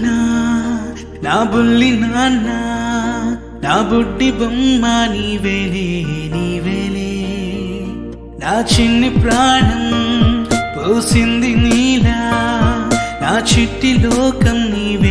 నాన్న, నా బుల్లి నాన్న, నా బుడ్డి బొమ్మ నీవేలే నీవేలే. నా చిన్ని ప్రాణం పోసింది నీలా, నా చిట్టి లోకం నీవే.